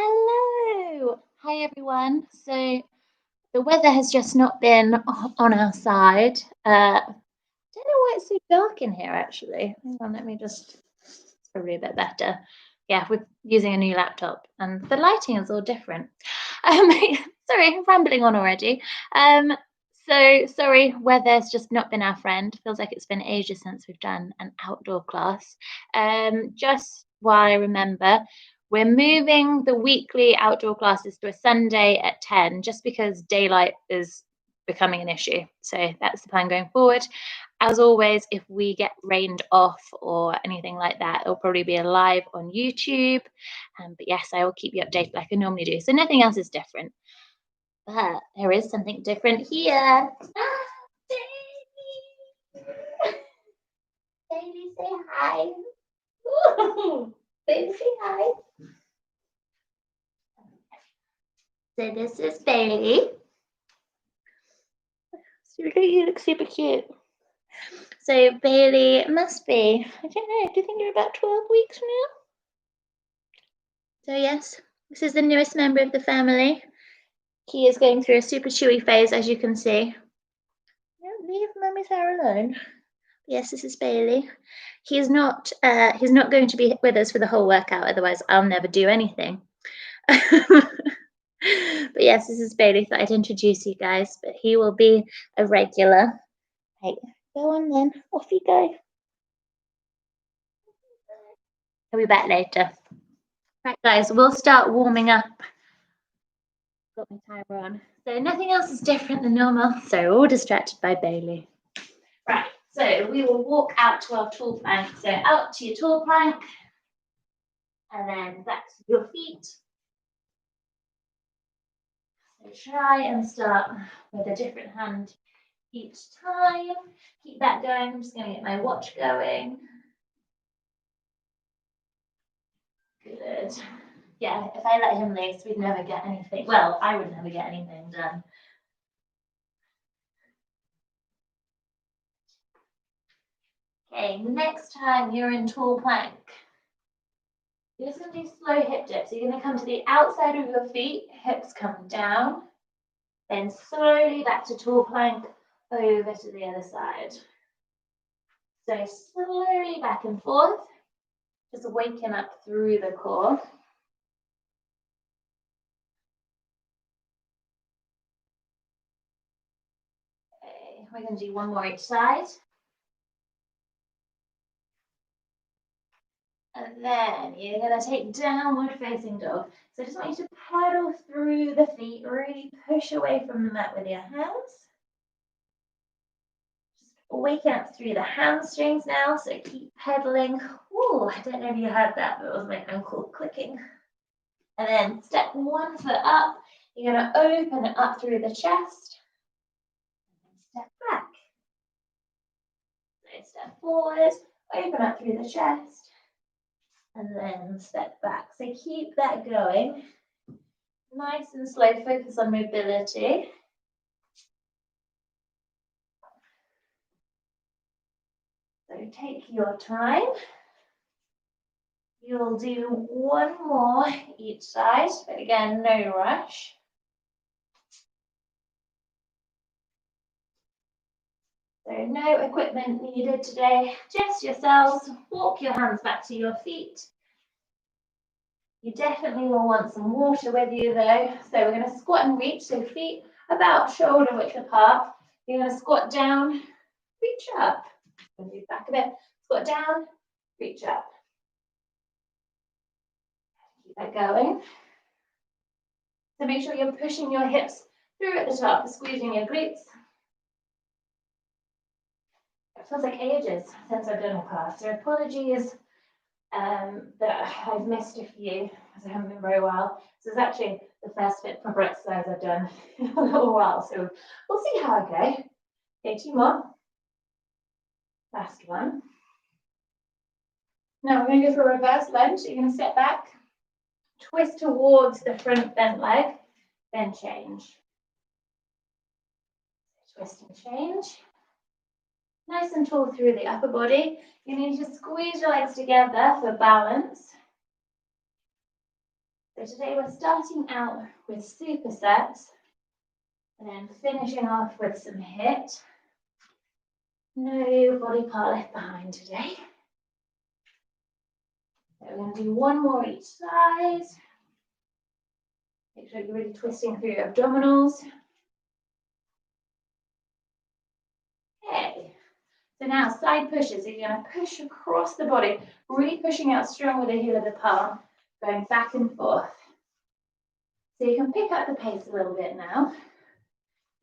Hello. Hi, everyone. So the weather has just not been on our side. Don't know why it's so dark in here, actually. Hang on, let me just. It's probably a bit better. Yeah, we're using a new laptop, and the lighting is all different. Um, sorry, I'm rambling on already. Um, so sorry, weather's just not been our friend. Feels like it's been ages since we've done an outdoor class. Just while I remember, we're moving the weekly outdoor classes to a Sunday at 10, just because daylight is becoming an issue. So that's the plan going forward. As always, if we get rained off or anything like that, it'll probably be a live on YouTube. But yes, I will keep you updated like I normally do. So nothing else is different. But there is something different here. Baby. Baby, say hi. Baby, say hi. So this is Bailey. So you look super cute. So Bailey must be, I don't know, do you think you're about 12 weeks now? So yes, this is the newest member of the family. He is going through a super chewy phase, as you can see. Don't leave Mummy's hair alone. Yes, this is Bailey. He's not going to be with us for the whole workout, otherwise I'll never do anything. But yes, this is Bailey. Thought I'd introduce you guys, but he will be a regular. Right, go on then. Off you go. I'll be back later. Right, guys, we'll start warming up. Got my timer on. So nothing else is different than normal. So we're all distracted by Bailey. Right, so we will walk out to our tall plank. So out to your tall plank, and then back to your feet. So try and start with a different hand each time. Keep that going. I'm just going to get my watch going. Good. Yeah, if I let him loose, we'd never get anything. Well, I would never get anything done. Okay, next time you're in tall plank, you're just going to do slow hip dips. So you're going to come to the outside of your feet, hips come down, then slowly back to tall plank, over to the other side. So slowly back and forth, just waking up through the core. Okay, we're going to do one more each side. And then you're going to take downward facing dog. So I just want you to pedal through the feet, really push away from the mat with your hands. Just waking up through the hamstrings now, so keep pedaling. Oh, I don't know if you heard that, but it was my ankle clicking. And then step one foot up, you're going to open it up through the chest. And step back. So step forward, open up through the chest. And then step back. So keep that going. Nice and slow, focus on mobility. So take your time. You'll do one more each side, but again, no rush. So no equipment needed today, just yourselves. Walk your hands back to your feet. You definitely will want some water with you though. So we're going to squat and reach, so feet about shoulder width apart. You're going to squat down, reach up. Move back a bit, squat down, reach up. Keep that going. So make sure you're pushing your hips through at the top, squeezing your glutes. It feels like ages since I've done a class, so apologies that I've missed a few because I haven't been very well. This is actually the first fit proper exercise I've done in a little while, so we'll see how I go. Okay, two more. Last one. Now we're going to go for a reverse lunge. You're going to step back, twist towards the front bent leg, then change. Twist and change. Nice and tall through the upper body. You need to squeeze your legs together for balance. So today we're starting out with supersets and then finishing off with some HIIT. No body part left behind today. So we're going to do one more each side. Make sure you're really twisting through your abdominals. Okay. So now side pushes. So you're going to push across the body, really pushing out strong with the heel of the palm, going back and forth. So you can pick up the pace a little bit now.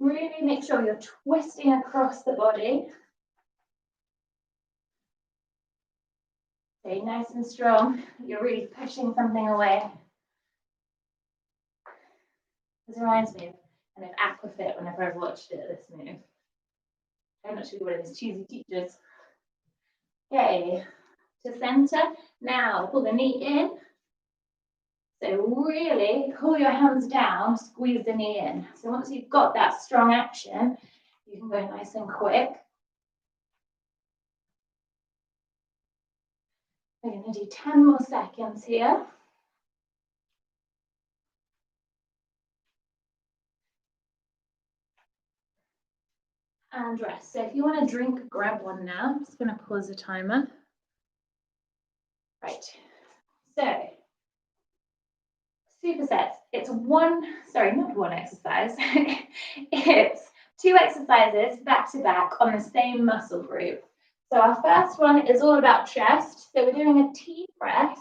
Really make sure you're twisting across the body. Stay nice and strong. You're really pushing something away. This reminds me of kind of Aquafit whenever I've watched it, this move. I'm not sure one of his cheesy teachers. Okay, to center. Now pull the knee in. So really pull your hands down, squeeze the knee in. So once you've got that strong action, you can go nice and quick. We're going to do 10 more seconds here. And rest. So if you want a drink, grab one now. I'm just going to pause the timer. Right. So supersets. It's not one exercise. It's 2 exercises back to back on the same muscle group. So our first one is all about chest. So we're doing a T press.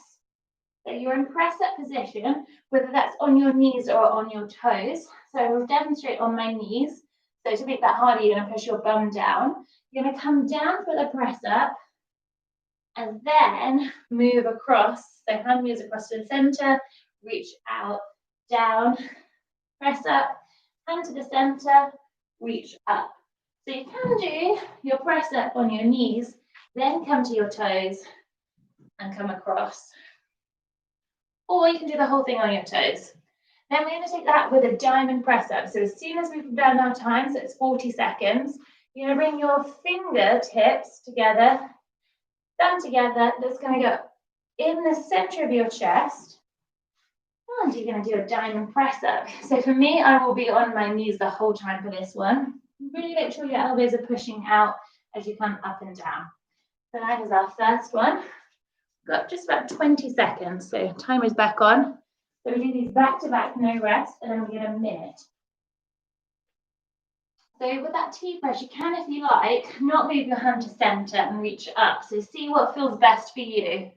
So you're in press up position, whether that's on your knees or on your toes. So I will demonstrate on my knees. So to make that harder, you're going to push your bum down. You're going to come down for the press up and then move across. So hand moves across to the center, reach out, down, press up, hand to the center, reach up. So you can do your press up on your knees, then come to your toes and come across. Or you can do the whole thing on your toes. Then we're going to take that with a diamond press up. So as soon as we've done our time, so it's 40 seconds, you're going to bring your fingertips together, thumb together. That's going to go in the center of your chest. And you're going to do a diamond press up. So for me, I will be on my knees the whole time for this one. Really make sure your elbows are pushing out as you come up and down. So that is our first one. Got just about 20 seconds. So timer's back on. So we do these back to back, no rest, and then we get a minute. So with that T press, you can, if you like, not move your hand to center and reach up. So see what feels best for you.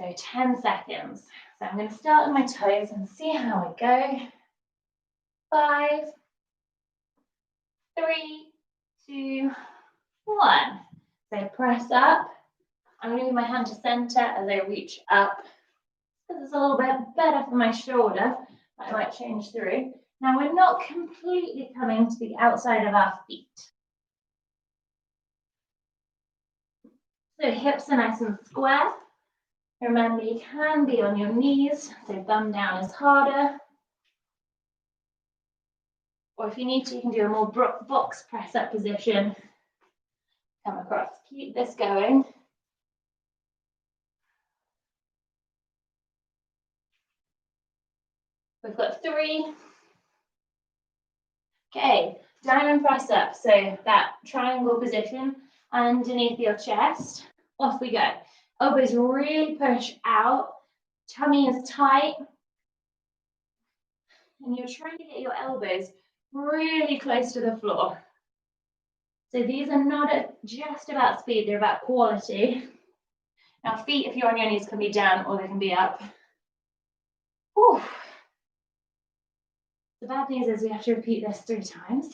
So 10 seconds. So I'm going to start on my toes and see how I go. 5, 3, 2, 1. So press up. I'm going to move my hand to center as I reach up. This is a little bit better for my shoulder. I might change through. Now we're not completely coming to the outside of our feet. So hips are nice and square. Remember, you can be on your knees, so bum down is harder. Or if you need to, you can do a more box press up position. Come across. Keep this going. We've got 3. Okay, diamond press up. So that triangle position underneath your chest. Off we go. Elbows really push out. Tummy is tight. And you're trying to get your elbows really close to the floor. So these are not just about speed, they're about quality. Now feet, if you're on your knees, can be down or they can be up. Whew. The bad news is we have to repeat this 3 times.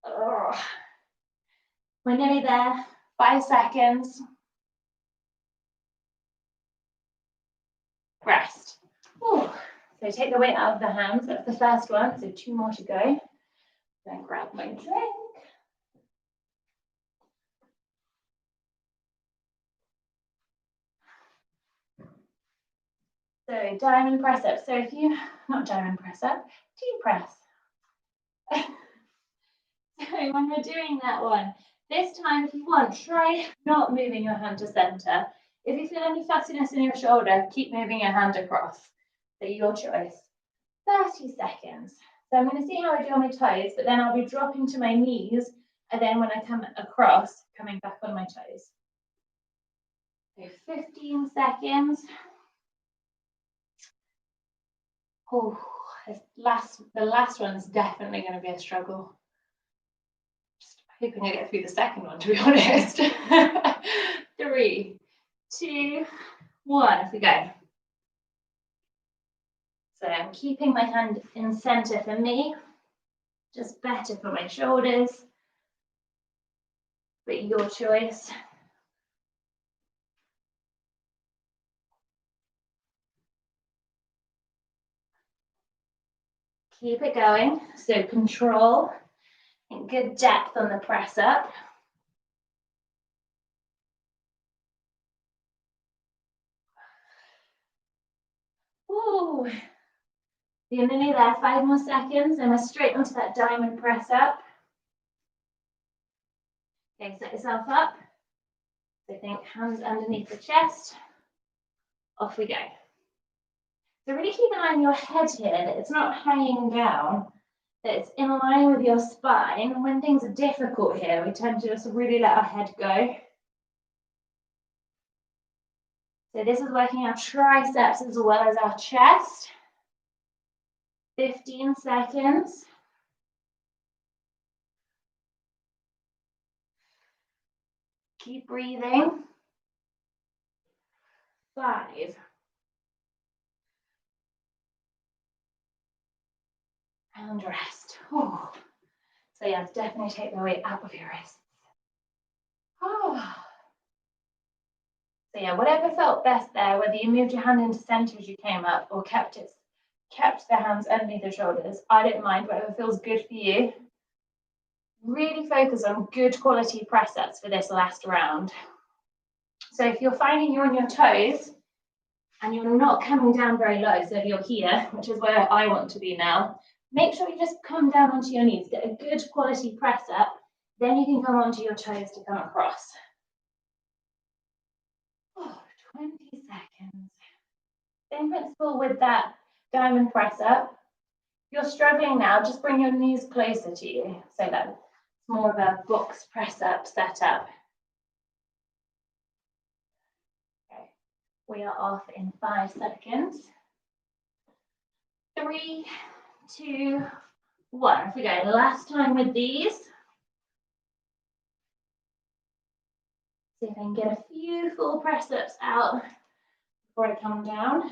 Oh. We're nearly there. 5 seconds. Rest. Whew. So take the weight out of the hands. That's the first one. So 2 more to go. Then grab my drink. So diamond press up. So if you, not diamond press up, T press. So when we're doing that one, this time if you want, try not moving your hand to center. If you feel any fussiness in your shoulder, keep moving your hand across. So your choice. 30 seconds. So I'm going to see how I do on my toes, but then I'll be dropping to my knees, and then when I come across, coming back on my toes. So 15 seconds. Oh, the last one's definitely going to be a struggle. Just hoping I get through the second one, to be honest. 3, 2, 1, off we go. So I'm keeping my hand in center for me, just better for my shoulders, but your choice. Keep it going, so control and good depth on the press up. Ooh, you're nearly there, 5 more seconds, and we're straight onto that diamond press up. Okay, set yourself up. So think hands underneath the chest. Off we go. So really keep an eye on your head here, that it's not hanging down, that it's in line with your spine. When things are difficult here, we tend to just really let our head go. So this is working our triceps as well as our chest. 15 seconds. Keep breathing. 5. And rest. Oh. So yeah, definitely take the weight out of your wrists. Oh. So yeah, whatever felt best there, whether you moved your hand into center as you came up or kept the hands underneath the shoulders, I don't mind, whatever feels good for you. Really focus on good quality press ups for this last round. So if you're finding you're on your toes and you're not coming down very low, so if you're here, which is where I want to be now, make sure you just come down onto your knees, get a good quality press up, then you can come onto your toes to come across. Oh, 20 seconds. Same principle with that diamond press up. If you're struggling now, just bring your knees closer to you so that it's more of a box press up setup. Okay, we are off in 5 seconds. 3, 2, 1. Off we go. Last time with these. See if I can get a few full press ups out before I come down.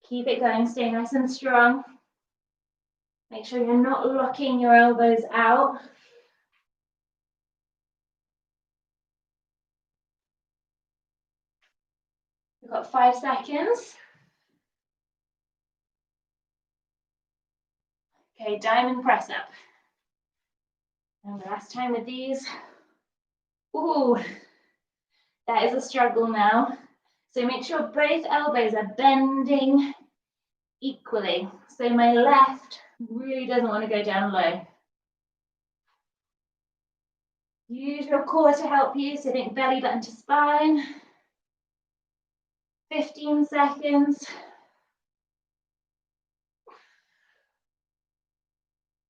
Keep it going, stay nice and strong. Make sure you're not locking your elbows out. We've got 5 seconds. Okay, diamond press up. And the last time with these. Ooh, that is a struggle now. So make sure both elbows are bending equally. So my left really doesn't want to go down low. Use your core to help you, so think belly button to spine. 15 seconds.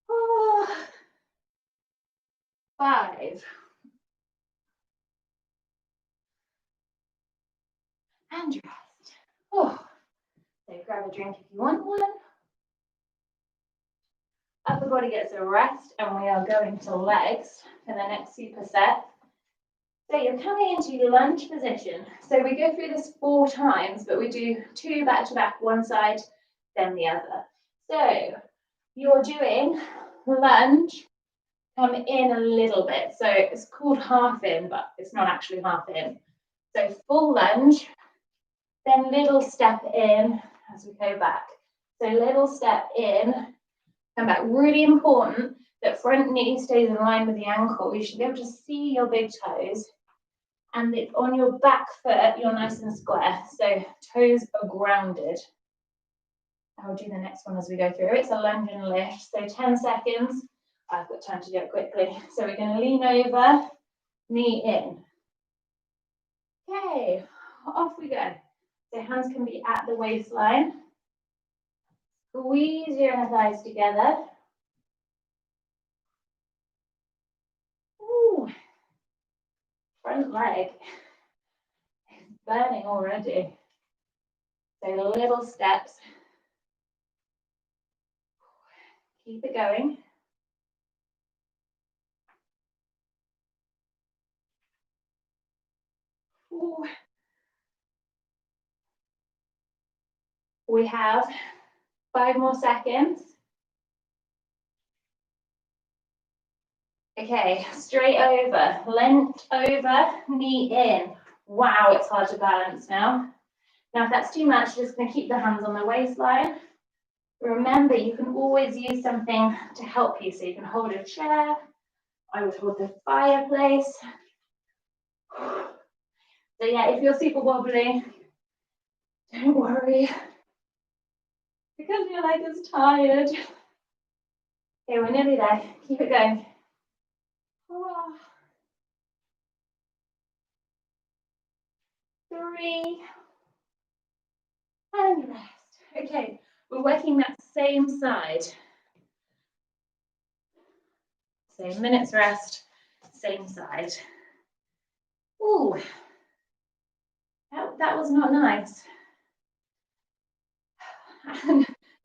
Oh. 5. And rest. Oh. So grab a drink if you want one. Upper body gets a rest, and we are going to legs for the next superset. So you're coming into lunge position. So we go through this 4 times, but we do 2 back to back, one side, then the other. So you're doing lunge, come in a little bit. So it's called half in, but it's not actually half in. So full lunge, then little step in as we go back. So little step in, come back. Really important that front knee stays in line with the ankle. You should be able to see your big toes. And on your back foot, you're nice and square. So toes are grounded. I'll do the next one as we go through. It's a lunge and lift, so 10 seconds. I've got time to do it quickly. So we're going to lean over, knee in. Okay, off we go. So hands can be at the waistline. Squeeze your inner thighs together. Ooh. Front leg is burning already. So little steps. Keep it going. Ooh. We have 5 more seconds. Okay, straight over, length over, knee in. Wow, it's hard to balance now. Now, if that's too much, just going to keep the hands on the waistline. Remember, you can always use something to help you. So you can hold a chair. I would hold the fireplace. So yeah, if you're super wobbly, don't worry, because your leg is tired. Okay, we're nearly there. Keep it going. 3, and rest. Okay, we're working that same side. So minutes rest, same side. Ooh, that was not nice.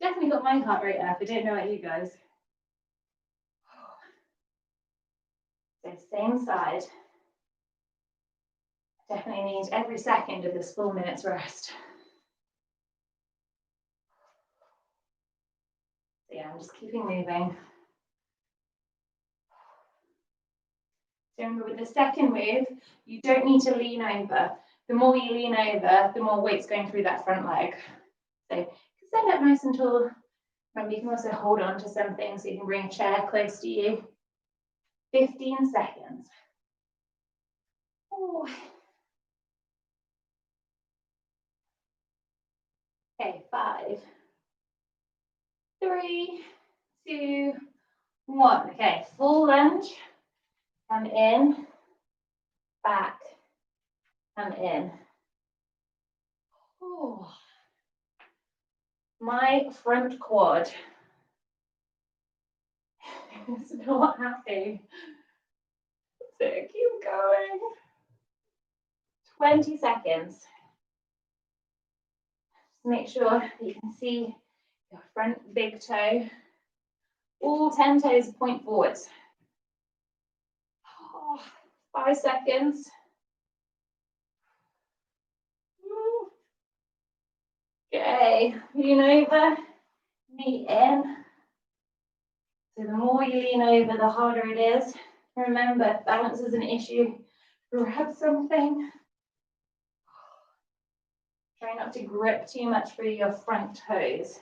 Definitely got my heart rate up. I don't know about you guys. So same side. Definitely need every second of this full minute's rest. So yeah, I'm just keeping moving. So remember, with the second move, you don't need to lean over. The more you lean over, the more weight's going through that front leg. So stand up nice and tall. Remember, you can also hold on to something, so you can bring a chair close to you. 15 seconds. Ooh. Okay, 5, 3, 2, 1. Okay, full lunge. Come in, back, come in. Ooh. My front quad is not happy. So keep going. 20 seconds. Just make sure you can see your front big toe. All 10 toes point forwards. 5 seconds. Okay, lean over, knee in. So the more you lean over, the harder it is. Remember, if balance is an issue, grab something. Try not to grip too much through your front toes.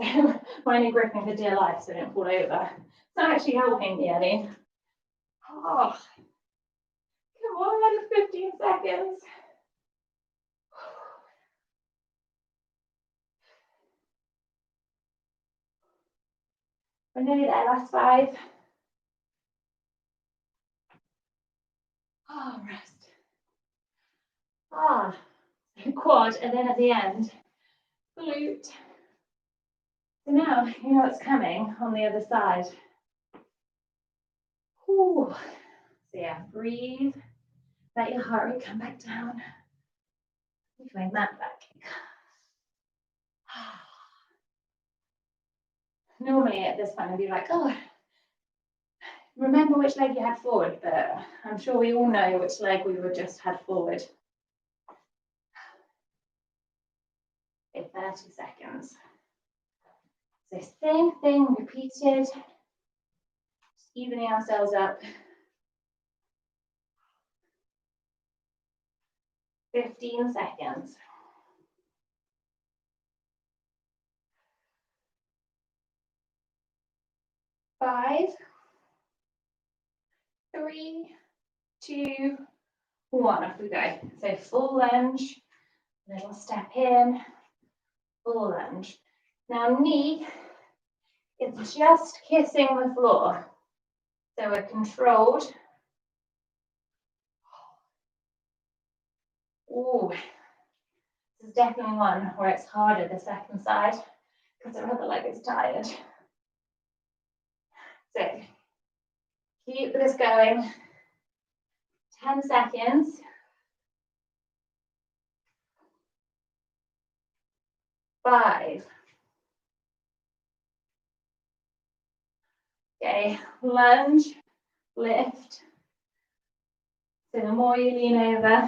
Mine are gripping for dear life so I don't fall over. It's not actually helping me any. Oh, come on, 15 seconds. We're nearly there, last 5. Oh, rest. Quad, and then at the end, glute. So now you know what's coming on the other side. Ooh. So yeah, breathe. Let your heart rate come back down. Moving that back. Normally at this point I'd be like, oh, remember which leg you had forward, but I'm sure we all know which leg we would just had forward. Okay, 30 seconds. So same thing repeated, just evening ourselves up. 15 seconds. 5, 3, 2, 1. Off we go. So full lunge, little step in, full lunge. Now knee is just kissing the floor. So we're controlled. Ooh, this is definitely one where it's harder the second side because the other leg is tired. So keep this going. 10 seconds. 5. Okay, lunge, lift. So the more you lean over,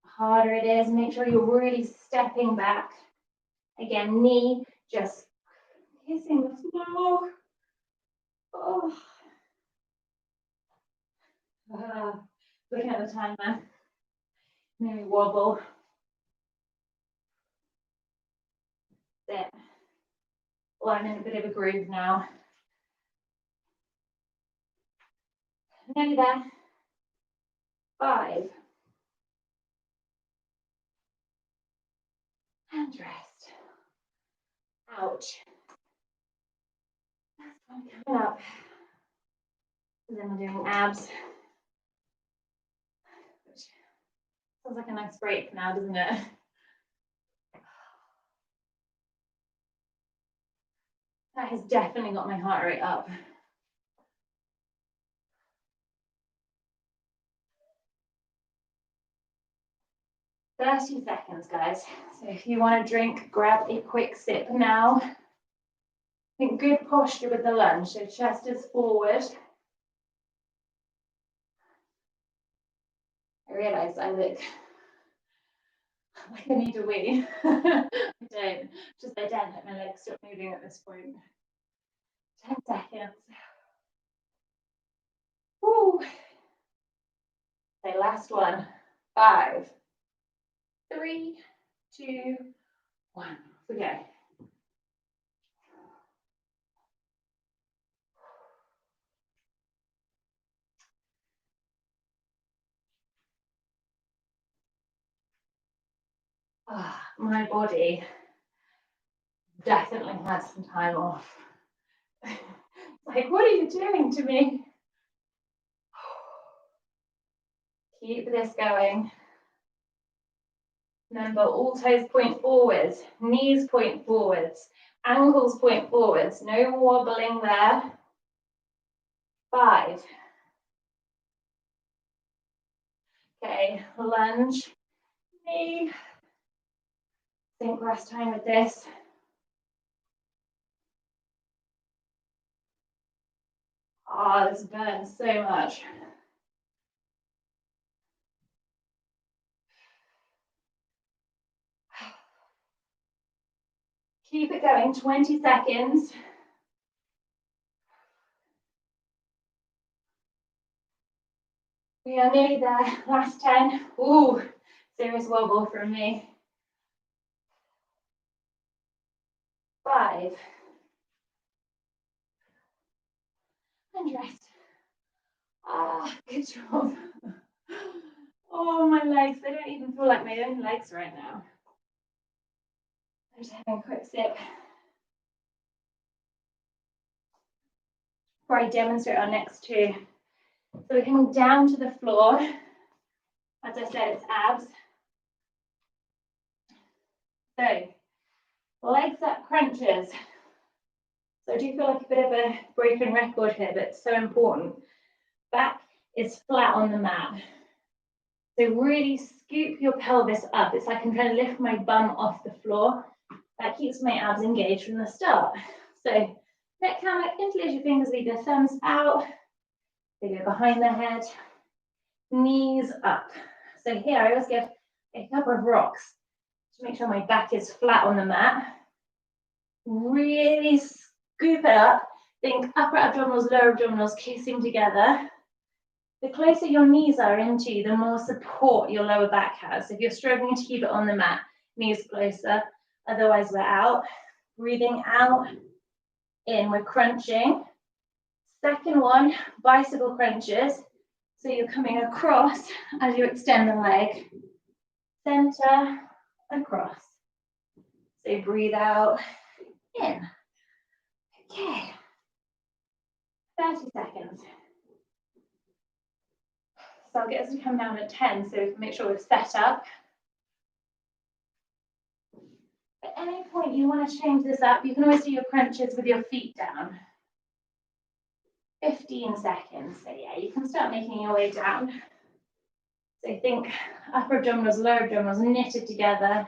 the harder it is. Make sure you're really stepping back. Again, knee just kissing the floor. Oh. Looking at the timer. Maybe wobble. Sit. Well, I'm in a bit of a groove now. Nearly there. 5. And rest. Ouch. Last one coming up. And then we're doing abs. Which sounds like a nice break now, doesn't it? That has definitely got my heart rate up. "30 seconds, guys. So if you want to drink, grab a quick sip now. I think good posture with the lunge. So chest is forward. I realise I look like I need a wee. I don't. Just I don't let my legs stop moving at this point. 10 seconds. Woo. Okay, last one. 5, 3, 2, 1. Okay. My body definitely had some time off. Like, what are you doing to me? Keep this going. Remember, all toes point forwards, knees point forwards, ankles point forwards. No wobbling there. 5. Okay, lunge, knee. Think rest time with this. Oh, this burns so much. Keep it going, 20 seconds. We are nearly there, last 10. Ooh, serious wobble from me. 5. And rest. Good job. Oh, my legs, they don't even feel like my own legs right now. I'm just having a quick sip. Before I demonstrate our next two. So we're coming down to the floor. As I said, it's abs. So, legs up crunches. So I do feel like a bit of a broken record here, but it's so important. Back is flat on the mat. So really scoop your pelvis up. It's like I'm trying to lift my bum off the floor. That keeps my abs engaged from the start. So neck count, interlace your fingers, leave your thumbs out. They go behind the head. Knees up. So here I always give a couple of rocks to make sure my back is flat on the mat. Really scoop it up. Think upper abdominals, lower abdominals kissing together. The closer your knees are into you, the more support your lower back has. If you're struggling to keep it on the mat, knees closer. Otherwise, we're out. Breathing out, in, we're crunching. Second one, bicycle crunches. So you're coming across as you extend the leg. Center, across. So breathe out in. Okay, 30 seconds. So I'll get us to come down at 10 so we can make sure we're set up. At any point you want to change this up, you can always do your crunches with your feet down. 15 seconds. So yeah, you can start making your way down. So think upper abdominals, lower abdominals knitted together.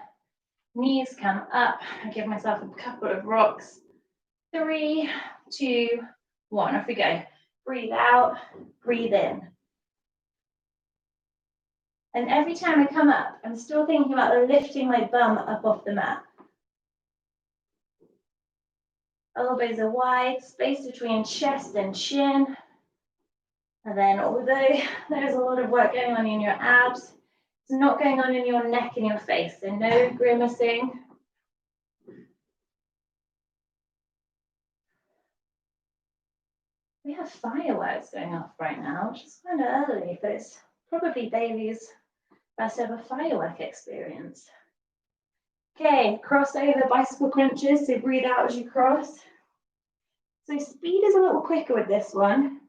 Knees come up. I give myself a couple of rocks. 3, 2, 1. Off we go. Breathe out, breathe in. And every time I come up, I'm still thinking about lifting my bum up off the mat. Elbows are wide, space between chest and chin. And then although there's a lot of work going on in your abs, it's not going on in your neck and your face. So no grimacing. We have fireworks going off right now, which is kind of early, but it's probably Bailey's first ever firework experience. Okay, crossover bicycle crunches, so breathe out as you cross. So speed is a little quicker with this one,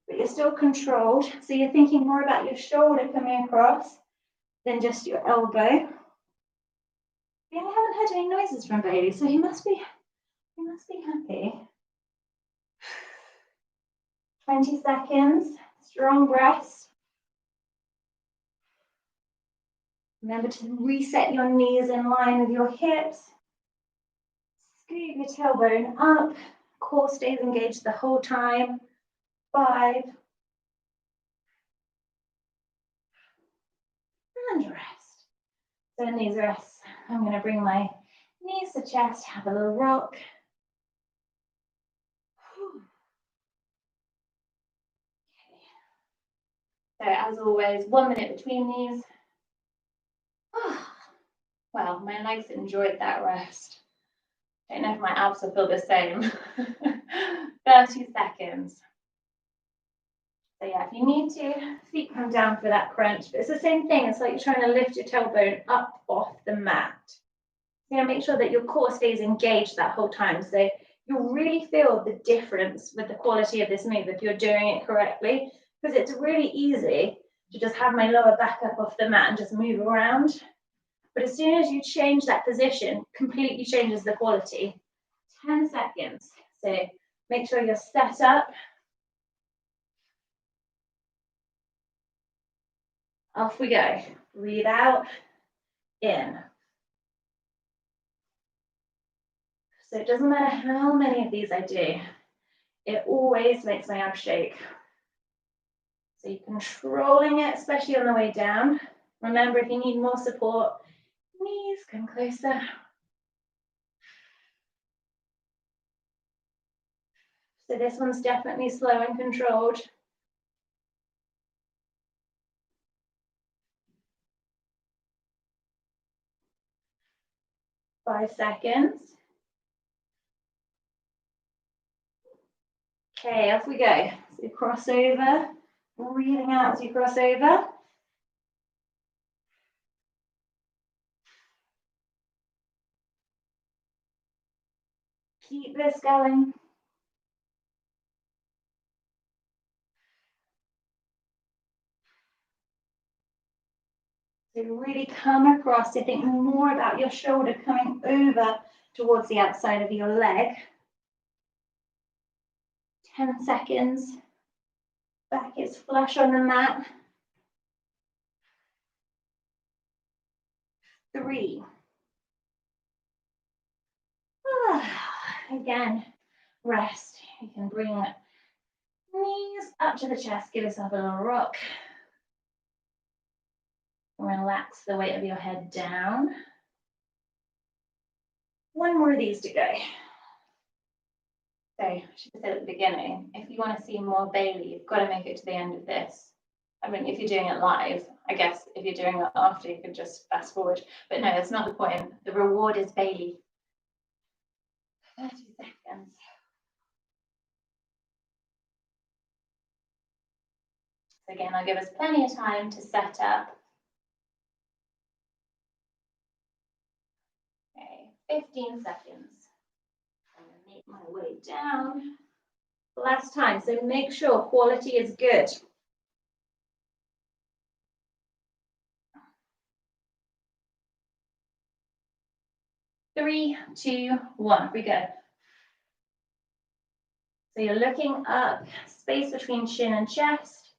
but you're still controlled. So you're thinking more about your shoulder coming across than just your elbow. We haven't heard any noises from Bailey, so he must be happy. 20 seconds, strong breaths. Remember to reset your knees in line with your hips. Scoop your tailbone up. Core stays engaged the whole time. 5. And rest. So in these rests, I'm going to bring my knees to chest, have a little rock. So as always, 1 minute between these. Well, my legs enjoyed that rest. I don't know if my abs will feel the same. 30 seconds. So yeah, if you need to, feet come down for that crunch. But it's the same thing. It's like you're trying to lift your tailbone up off the mat. You know, make sure that your core stays engaged that whole time. So you'll really feel the difference with the quality of this move if you're doing it correctly. Because it's really easy to just have my lower back up off the mat and just move around. But as soon as you change that position, completely changes the quality. 10 seconds. So make sure you're set up. Off we go. Breathe out, in. So it doesn't matter how many of these I do, it always makes my abs shake. So you're controlling it, especially on the way down. Remember, if you need more support, knees come closer. So this one's definitely slow and controlled. Five seconds. Okay, off we go. So cross over, breathing out as you cross over. Keep this going. So really come across to think more about your shoulder coming over towards the outside of your leg. 10 seconds. Back is flush on the mat. 3. Again, rest. You can bring knees up to the chest. Give yourself a little rock. Relax the weight of your head down. 1 more of these to go. So, I should have said at the beginning, if you want to see more Bailey, you've got to make it to the end of this. I mean, if you're doing it live, I guess if you're doing it after, you could just fast forward. But no, that's not the point. The reward is Bailey. 30 seconds. So again, I'll give us plenty of time to set up. Okay, 15 seconds. Make my way down. Last time, so make sure quality is good. 3, 2, 1, we go. So you're looking up, space between chin and chest,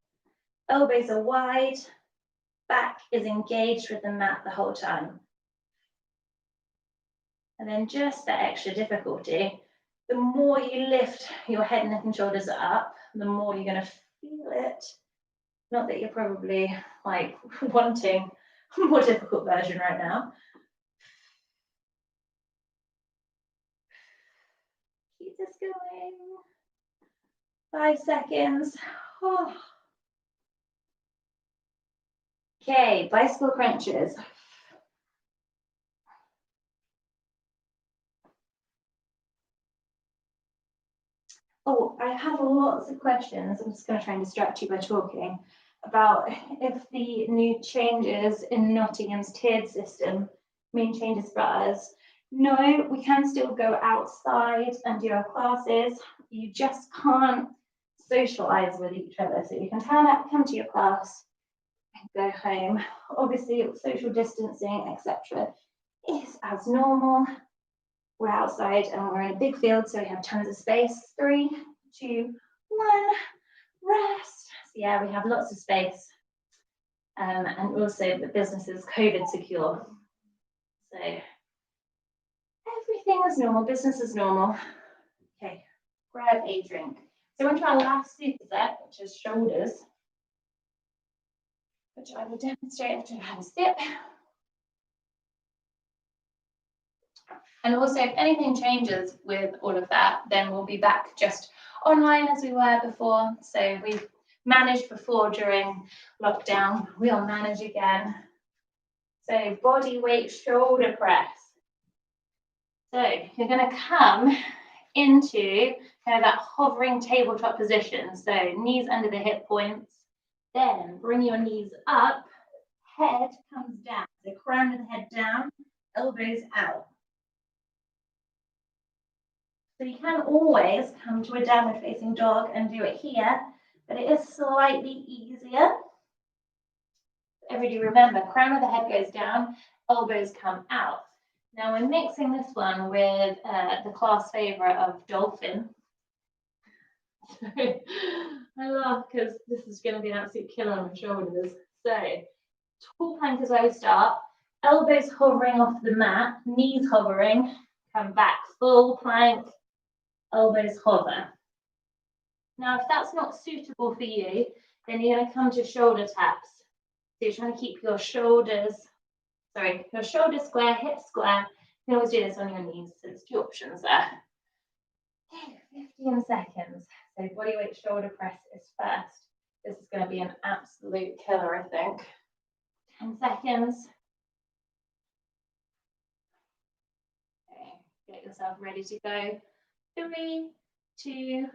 elbows are wide, back is engaged with the mat the whole time. And then just that extra difficulty, the more you lift your head, neck and shoulders up, the more you're going to feel it. Not that you're probably like wanting a more difficult version right now. Keep this going. 5 seconds. Oh. Okay, bicycle crunches. Oh, I have lots of questions. I'm just going to try and distract you by talking about if the new changes in Nottingham's tiered system mean changes for us. No, we can still go outside and do our classes. You just can't socialize with each other. So you can come to your class and go home. Obviously, social distancing, etc., is as normal. We're outside and we're in a big field, so we have tons of space. 3, 2, 1, rest. So yeah, we have lots of space. And also the business is COVID secure. So everything is normal, business is normal. Okay, grab a drink. So we're into our last superset, which is shoulders, which I will demonstrate after I have a sip. And also, if anything changes with all of that, then we'll be back just online as we were before. So we've managed before during lockdown, we'll manage again. So body weight shoulder press. So you're going to come into kind of that hovering tabletop position. So knees under the hip points. Then bring your knees up, head comes down. So crown of the head down, elbows out. So you can always come to a downward facing dog and do it here, but it is slightly easier. Everybody remember, crown of the head goes down, elbows come out. Now we're mixing this one with the class favorite of dolphin. I laugh because this is going to be an absolute killer on my shoulders. So tall plank is where we start. Elbows hovering off the mat, knees hovering, come back, full plank, elbows hover. Now, if that's not suitable for you, then you're going to come to shoulder taps. So you're trying to keep your shoulders square, hips square. You can always do this on your knees. So there's 2 options there. Okay, 15 seconds. So body weight shoulder press is first. This is going to be an absolute killer, I think. 10 seconds. Okay, get yourself ready to go. 3, 2,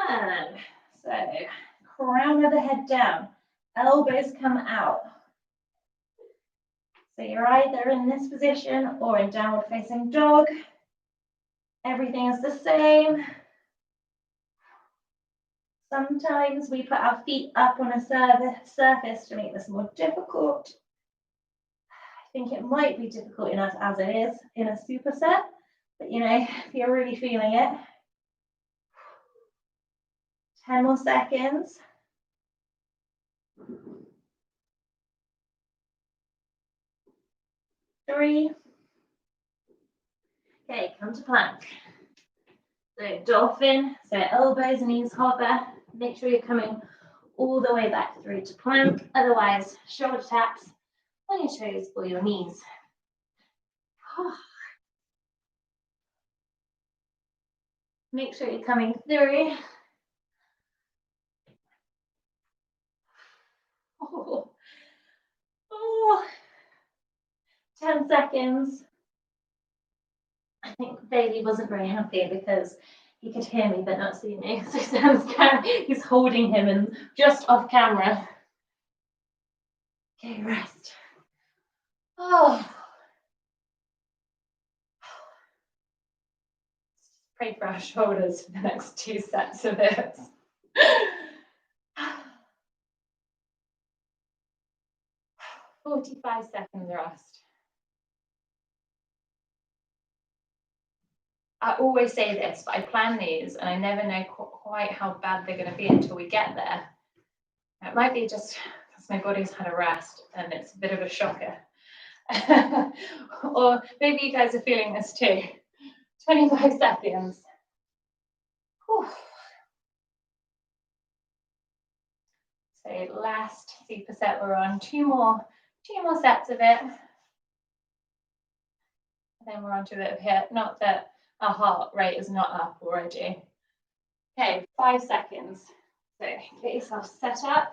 1. So crown of the head down, elbows come out. So you're either in this position or in downward facing dog. Everything is the same. Sometimes we put our feet up on a surface to make this more difficult. I think it might be difficult enough as it is in a superset, but you know, if you're really feeling it, 10 more seconds. 3. Okay, come to plank. So dolphin, so elbows, knees hover. Make sure you're coming all the way back through to plank. Otherwise, shoulder taps on your toes or your knees. Make sure you're coming through. Oh. 10 seconds. I think Bailey wasn't very happy because he could hear me but not see me. So he's holding him and just off camera. Okay, rest. Oh. Pray for our shoulders for the next 2 sets of this. 45 seconds rest. I always say this, but I plan these and I never know quite how bad they're going to be until we get there. It might be just because my body's had a rest and it's a bit of a shocker. Or maybe you guys are feeling this too. 25 seconds. Whew. So last superset we're on. Two more sets of it. And then we're on to a bit of HIIT. Not that our heart rate is not up already. Okay, 5 seconds. So get yourself set up.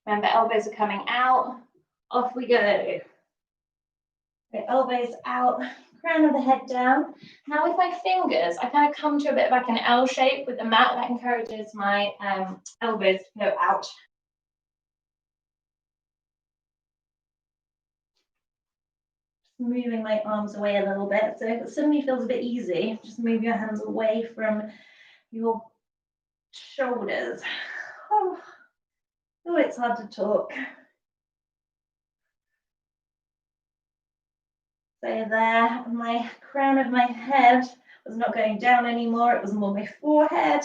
Remember, elbows are coming out. Off we go. The elbows out, crown of the head down. Now with my fingers, I kind of come to a bit of like an L shape with the mat. That encourages my elbows to go out. Moving my arms away a little bit. So if it suddenly feels a bit easy, just move your hands away from your shoulders. Oh, it's hard to talk. So there, my crown of my head was not going down anymore. It was more my forehead.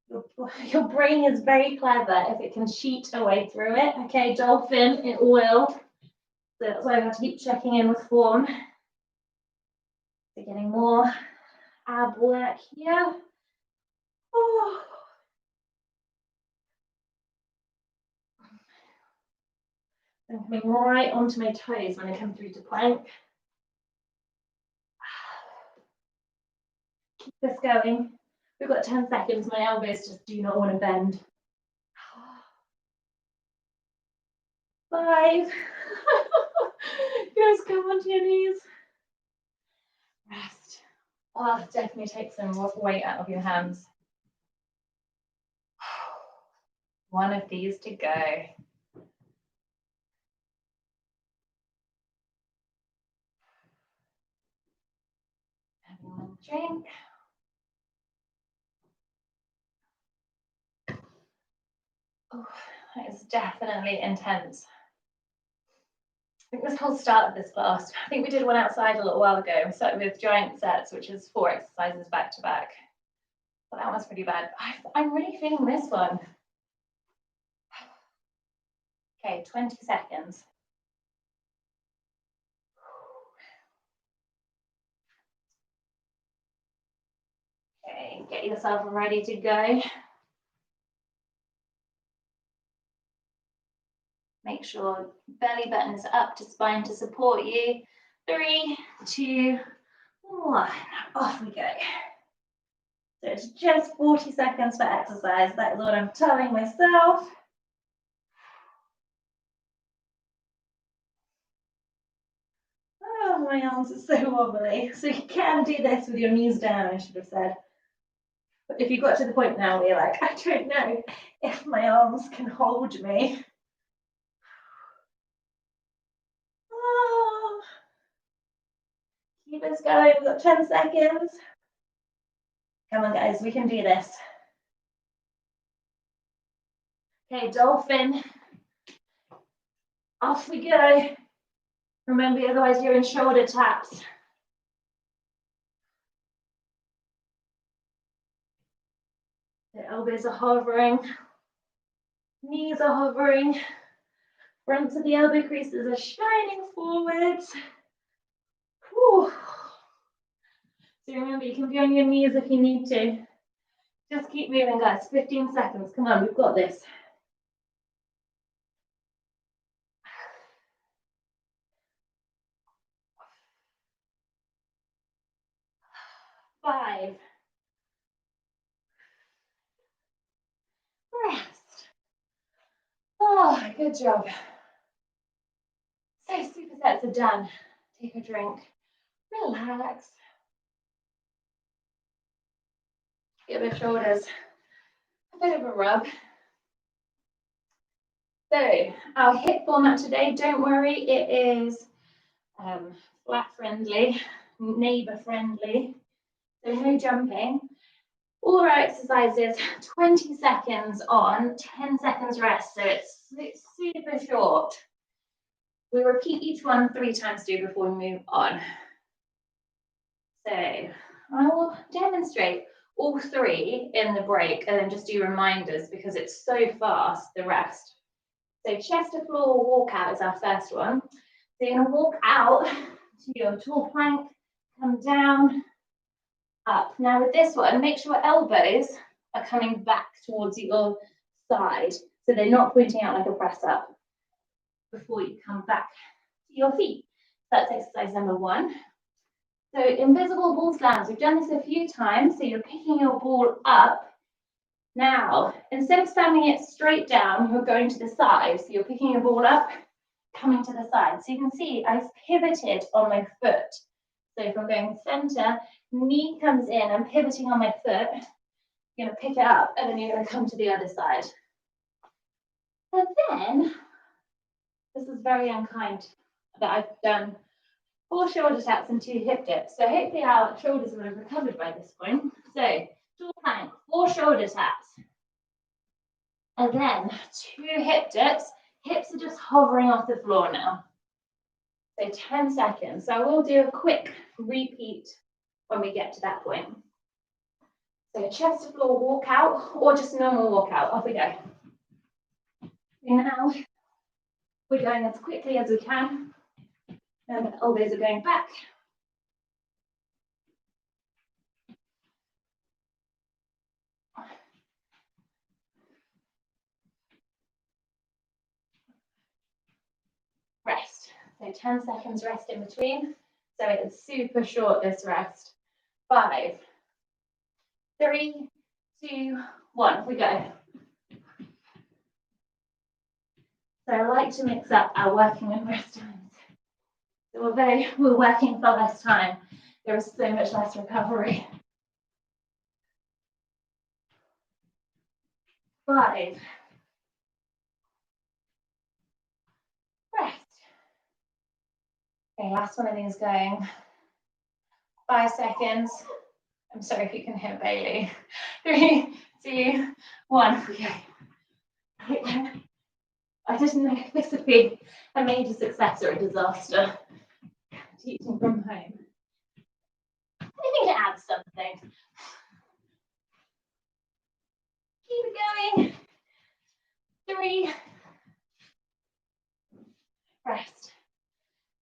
Your brain is very clever if it can cheat a way through it. Okay, dolphin, it will. So that's why I have to keep checking in with form. So getting more ab work here. Oh. I'm coming right onto my toes when I come through to plank. Keep this going. We've got 10 seconds. My elbows just do not want to bend. 5. Guys, come onto your knees. Rest. Oh, definitely take some weight out of your hands. 1 of these to go. Having one drink. Oh, that is definitely intense. I think this whole start of this class, I think we did one outside a little while ago. We started with giant sets, which is 4 exercises back to back. But that one's pretty bad. I'm really feeling this one. Okay, 20 seconds. Okay, get yourself ready to go. Make sure belly button is up to spine to support you. 3, 2, 1. Off we go. So it's just 40 seconds for exercise. That is what I'm telling myself. Oh, my arms are so wobbly. So you can do this with your knees down, I should have said. But if you got to the point now where you're like, I don't know if my arms can hold me. Oh. Keep this going. We've got 10 seconds. Come on, guys, we can do this. Okay, dolphin. Off we go. Remember, otherwise you're in shoulder taps. The elbows are hovering. Knees are hovering. Fronts of the elbow creases are shining forwards. Whew. So remember, you can be on your knees if you need to. Just keep moving, guys. 15 seconds. Come on, we've got this. 5. Rest. Oh, good job. So supersets are done. Take a drink. Relax. Give the shoulders a bit of a rub. So our HIIT format today, don't worry, it is flat friendly, neighbor friendly. So no jumping. All our exercises, 20 seconds on, 10 seconds rest. So it's super short. We repeat each one 3 times before we move on. So I will demonstrate all 3 in the break and then just do reminders because it's so fast, the rest. So chest to floor walkout is our first one. So you're going to walk out to your tall plank, come down, up. Now with this one, make sure elbows are coming back towards your side. So they're not pointing out like a press up before you come back to your feet. That's exercise number 1. So invisible ball slams, we've done this a few times. So you're picking your ball up. Now, instead of slamming it straight down, you're going to the side. So you're picking your ball up, coming to the side. So you can see I've pivoted on my foot. So if I'm going center, knee comes in, I'm pivoting on my foot. You're going to pick it up, and then you're going to come to the other side. And then, this is very unkind that I've done 4 shoulder taps and 2 hip dips. So hopefully our shoulders will have recovered by this point. So dual plank, 4 shoulder taps. And then 2 hip dips. Hips are just hovering off the floor now. So 10 seconds. So I will do a quick repeat when we get to that point. So chest to floor walkout or just a normal walkout. Off we go. Now we're going as quickly as we can. And the elbows are going back. Rest. So 10 seconds rest in between. So it's super short, this rest. 5, 3, 2, 1. We go. So I like to mix up our working and rest times. So we're working for less time. There is so much less recovery. 5. Rest. Okay, last one of these going. 5 seconds. I'm sorry if you can hear Bailey. 3, 2, 1. Okay. I didn't know if this would be a major success or a disaster. Teaching from home. I think it adds something. Keep it going. 3. Rest.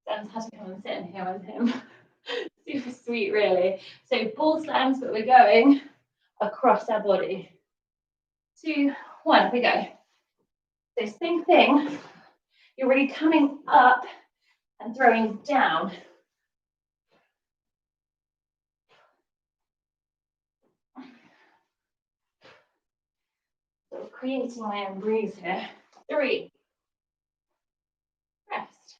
Dan's had to come and sit in here with him. Super sweet, really. So ball slams, but we're going across our body. 2, 1, we go. So same thing. You're really coming up and throwing down. So creating my own breeze here. 3. Rest.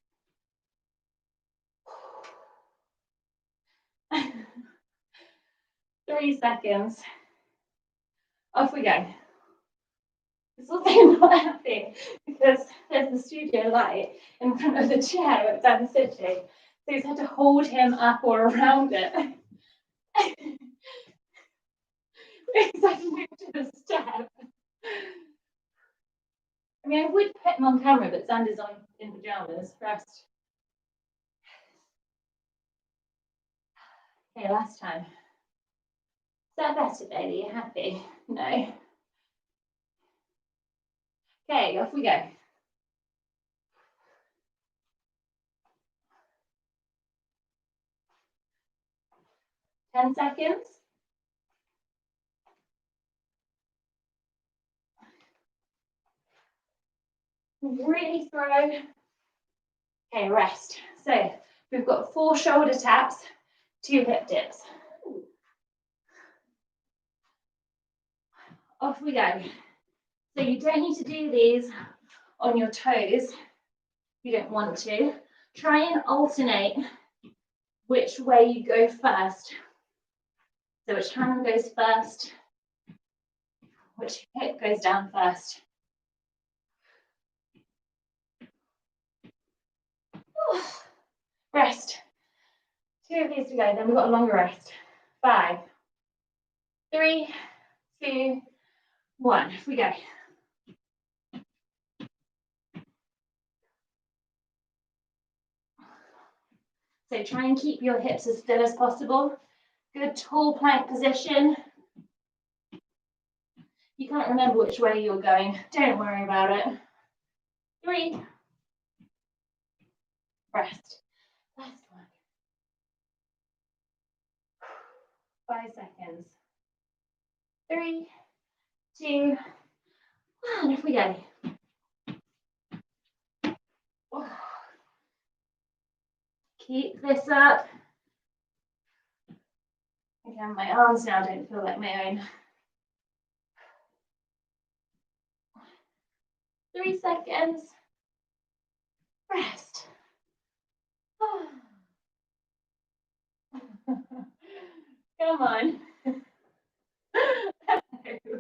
3 seconds. Off we go. It's also not happy because there's the studio light in front of the chair where Dan's sitting. So he's had to hold him up or around it. He's had to move to the step. I mean, I would put him on camera, but Xander's on in pajamas. Rest. Okay, last time. Is that better, baby? You happy? No. Okay, off we go. 10 seconds. Really throw. Okay, rest. So we've got 4 shoulder taps, 2 hip dips. Off we go. So you don't need to do these on your toes. You don't want to. Try and alternate which way you go first. So which hand goes first, which hip goes down first. Rest. 2 of these to go, then we've got a longer rest. 5, 3, 2, 1. Here we go. So try and keep your hips as still as possible. Good tall plank position. You can't remember which way you're going. Don't worry about it. 3. Rest. Last one. 5 seconds. 3, 2, 1. Off we go. Keep this up. Again, my arms now don't feel like my own. 3 seconds. Rest. Come on. It's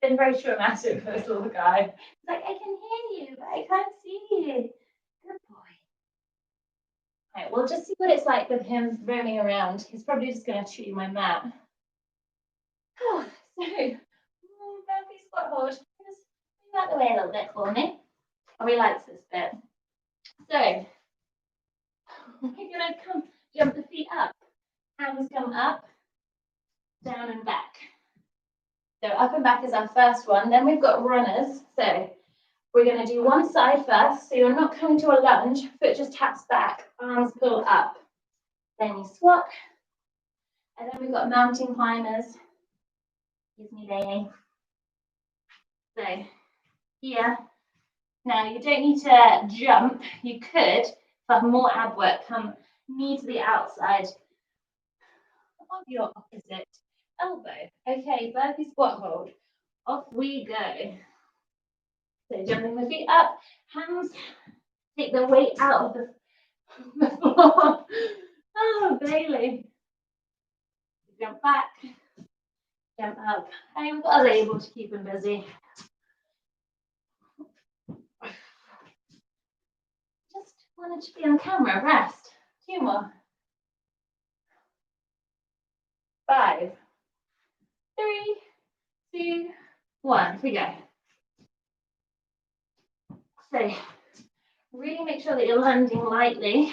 been very traumatic for this little guy. He's like, I can hear you, but I can't see you. Good boy. Right, we'll just see what it's like with him roaming around. He's probably just going to chew my mat. So, burpee squat hold. Just move out the way a little bit for me. I really like this bit. So, we're going to jump the feet up. Hands come up, down and back. So up and back is our first one. Then we've got runners. So we're going to do one side first. So you're not coming to a lunge. Foot just taps back. Arms pull up. Then you swap. And then we've got mountain climbers. Excuse me, Bailey. So here. Now you don't need to jump. You could, for more ab work, come knee to the outside of your opposite elbow. Okay, burpee squat hold. Off we go. So jumping the feet up, hands take the weight out of the floor. Oh, Bailey. Jump back, jump up. And we've got a label to keep him busy. Just wanted to be on camera. Rest. 2 more. 5, 3, 2, 1. Here we go. So really make sure that you're landing lightly.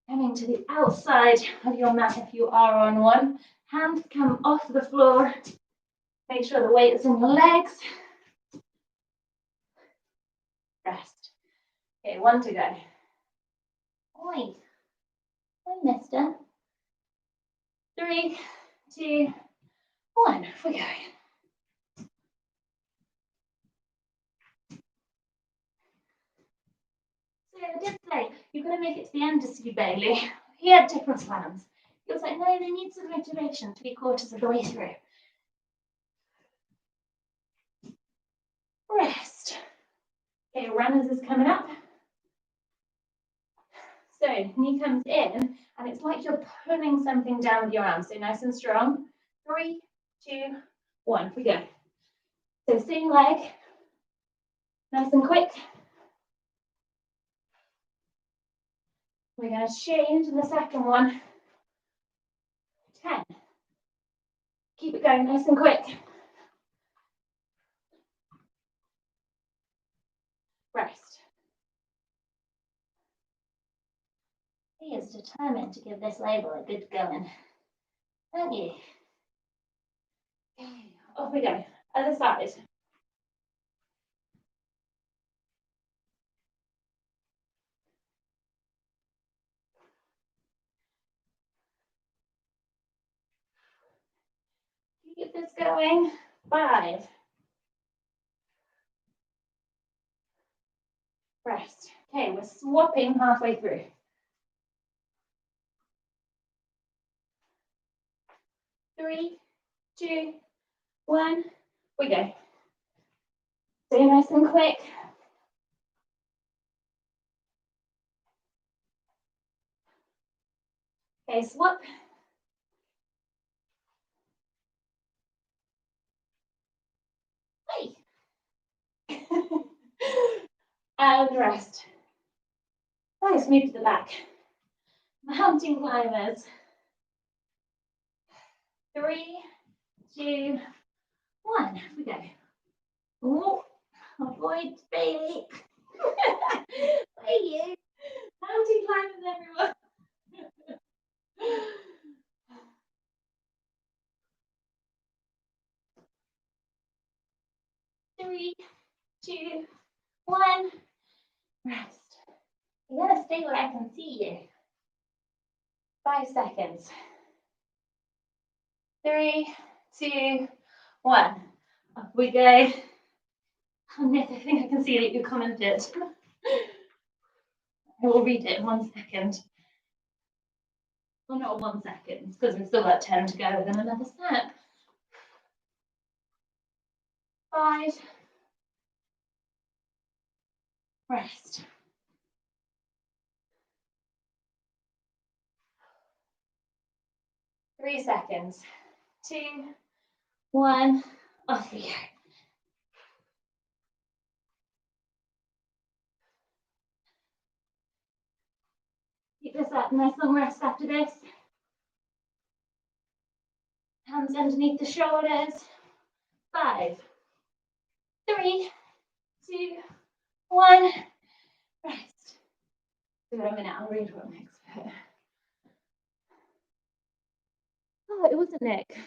Coming to the outside of your mat if you are on one. Hands come off the floor. Make sure the weight is in your legs. Rest. Okay, 1 to go. Oi. Hi, mister. 3, 2, 1. Off we go. So I did say, you've got to make it to the end to see Bailey. He had different plans. He was like, no, they need some motivation 3/4 of the way through. Rest. Okay, runners is coming up. So knee comes in, and it's like you're pulling something down with your arms. So nice and strong. 3, 2, 1. We go. So same leg. Nice and quick. We're going to change the second one. 10. Keep it going nice and quick. Rest. He is determined to give this label a good going, aren't you? Okay, off we go. Other side. Keep this going. 5. Rest. Okay, we're swapping halfway through. 3, 2, 1. We go. Stay nice and quick. Okay, swap. Hey. And rest. Nice, move to the back. Mountain climbers. 3, 2, 1. We go. Oh, avoid Bailey. Where are you? Mountain climbers, everyone. 3, 2, 1. Rest. You're gonna stay where I can see you. 5 seconds. 3, 2, 1. Off we go. Oh, Nick, I think I can see that you commented. I will read it in 1 second. Well, not 1 second, because we've still got 10 to go within another set. 5. Rest. 3 seconds. 2, 1. Off we go. Keep this up. Nice long rest after this. Hands underneath the shoulders. 5, 3, 2, 1. Rest. Give it a minute. I'll read what next bit. Oh, it wasn't Nick.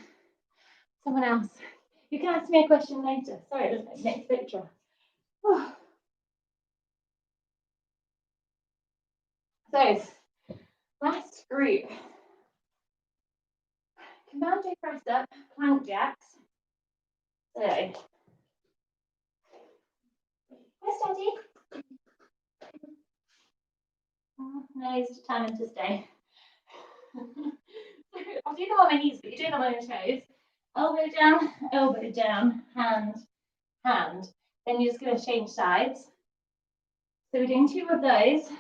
Someone else. You can ask me a question later. Sorry, it was Nick's picture. Oh. So, last group. Commando press up, plank jacks. So, where's Daddy? Oh, no, he's determined to stay. I'll do them on my knees, but you do them on your toes. Elbow down, hand, hand. Then you're just going to change sides. So we're doing 2 of those,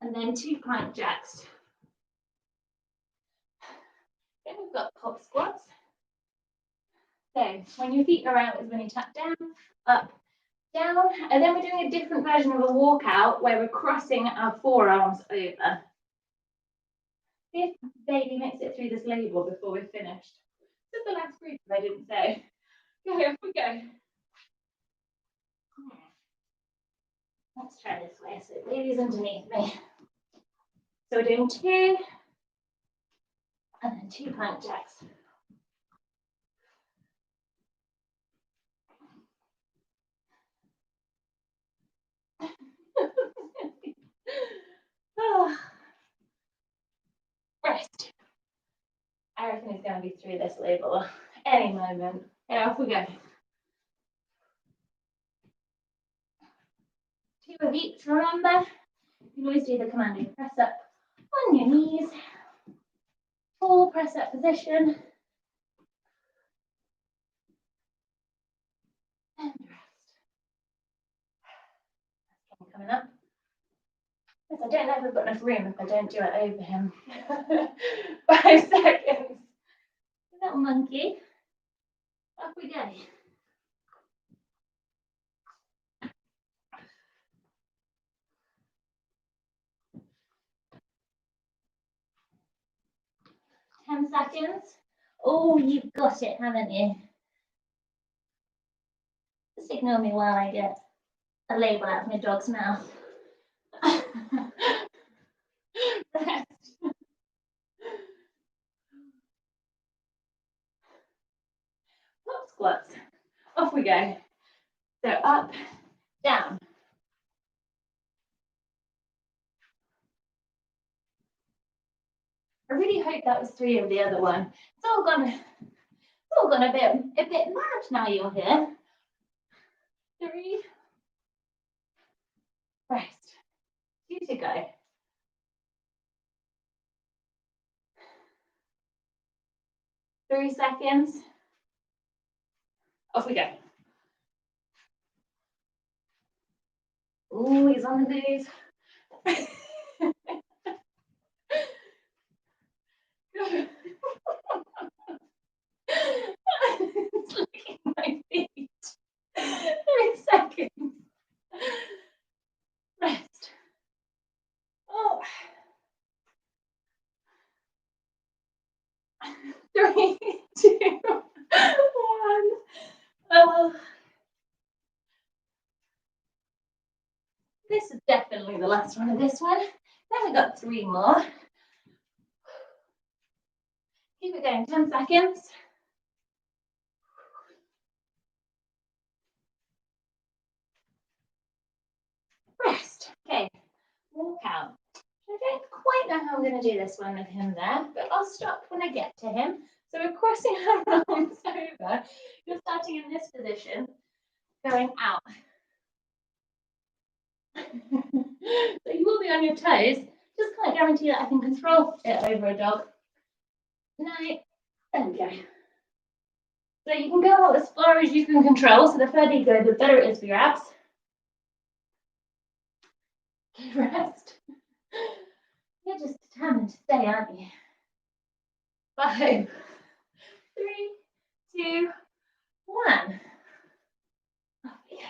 and then 2 plank jacks. Then we've got hop squats. So when your feet are out is when you tap down, up, down, and then we're doing a different version of a walkout where we're crossing our forearms over. See if Bailey makes it through this label before we're finished. This is the last group if I didn't say. Go, off we go. Let's try this way. So Bailey's underneath me. So we're doing 2, and then 2 plank jacks. Oh. Rest. I reckon he's going to be through this label any moment. Okay, off we go. 2 of each, remember? You can always do the commando press up on your knees. Full press up position. And rest. Coming up. Yes, I don't know if we've got enough room if I don't do it over him. 5 seconds. Little monkey. Off we go. Ten seconds. Oh, you've got it, haven't you? Signal me while I get a label out of my dog's mouth. Rest. Hop squats. Off we go. So up, down. I really hope that was 3 of the other one. It's all gone a bit mad now you're here. 3. Rest. 2 to go. 3 seconds. Off we go. Oh, he's on the move. It's looking at my feet. 3 seconds. Rest. Oh. 3. This is definitely the last one of this one. Then we got 3 more. Keep it going, 10 seconds. Rest. Okay, walk out. I don't quite know how I'm going to do this one with him there, but I'll stop when I get to him. So we're crossing our arms over. You're starting in this position, going out. So you will be on your toes. Just can't guarantee that I can control it over a dog. No, there we go. So you can go out as far as you can control. So the further you go, the better it is for your abs. Rest. You're just determined to stay, aren't you? 5, 3, 2, 1. Off we go.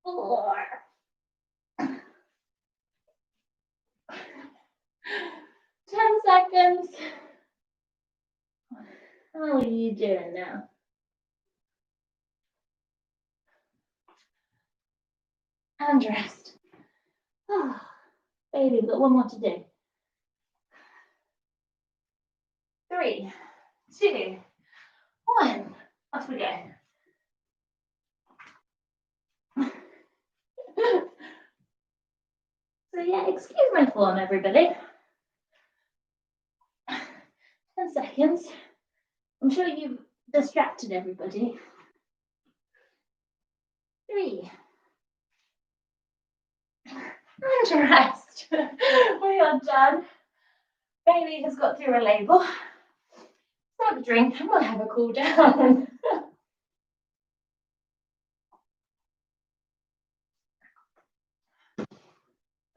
4. 10 seconds. How are you doing now? And rest. Oh, baby, we've got one more to do. 3, 2, 1. Off we go. So yeah, excuse my form, everybody. 10 seconds. I'm sure you've distracted everybody. 3. And rest. We are done. Baby has got through a label. Let's have a drink and we'll have a cool down.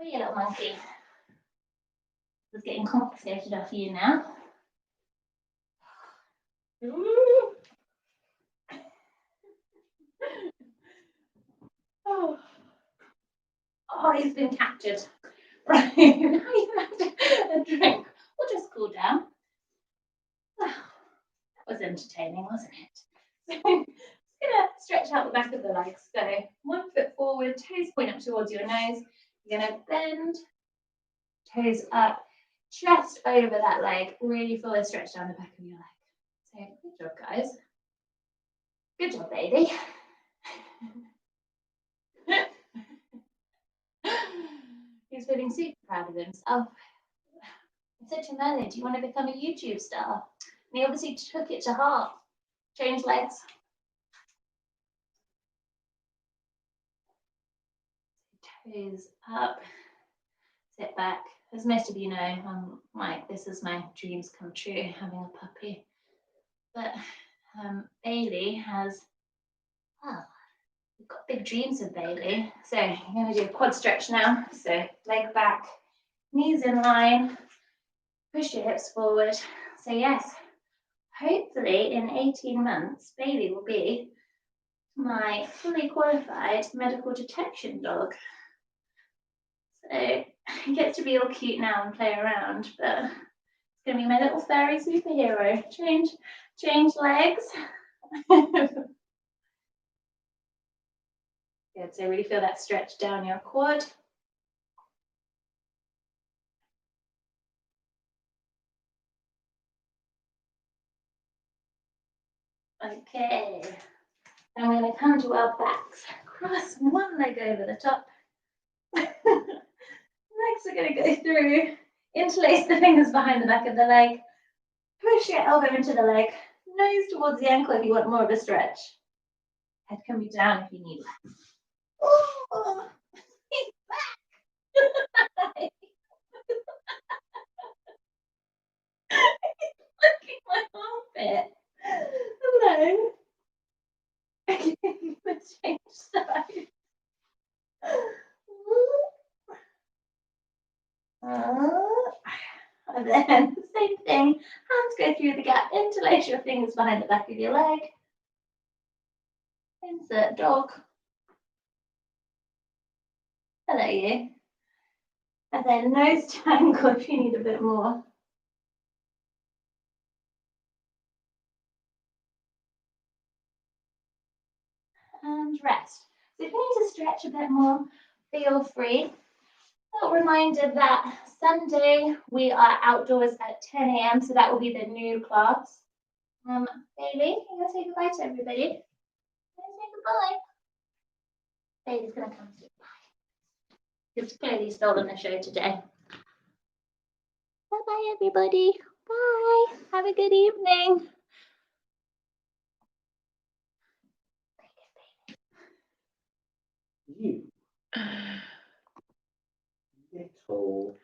Oh, you little monkey. It's getting confiscated off you now. Ooh. Oh, he's been captured. Right, now you've had a drink. We'll just cool down. Oh, that was entertaining, wasn't it? So, just gonna stretch out the back of the legs. So 1 foot forward, toes point up towards your nose. You're gonna bend, toes up, chest over that leg. Really fully stretch down the back of your leg. So good job, guys. Good job, baby. He's feeling super proud of himself. I said to him earlier, do you want to become a YouTube star? And he obviously took it to heart. Change legs. Toes up. Sit back. As most of you know, this is my dreams come true, having a puppy. But Bailey has, we've got big dreams with Bailey. So I'm going to do a quad stretch now. So leg back, knees in line, push your hips forward. So yes, hopefully in 18 months, Bailey will be my fully qualified medical detection dog. So he gets to be all cute now and play around, but it's going to be my little furry superhero. Change legs. Good, so really feel that stretch down your quad. Okay, and we're going to come to our backs. Cross one leg over the top. Legs are going to go through. Interlace the fingers behind the back of the leg. Push your elbow into the leg. Nose towards the ankle if you want more of a stretch. Head can be down if you need less. Oh, he's back. Look at my armpit. Hello. Okay, let's change sides. And then same thing. Hands go through the gap. Interlace your fingers behind the back of your leg. Insert dog. Hello, you. And then nose to ankle if you need a bit more. And rest. So if you need to stretch a bit more, feel free. A reminder that Sunday we are outdoors at 10 a.m. So that will be the new class. Bailey, you gonna say goodbye to everybody? You gonna say goodbye? Bailey's gonna come say bye. He's clearly stolen the show today. Bye bye, everybody. Bye. Have a good evening. You little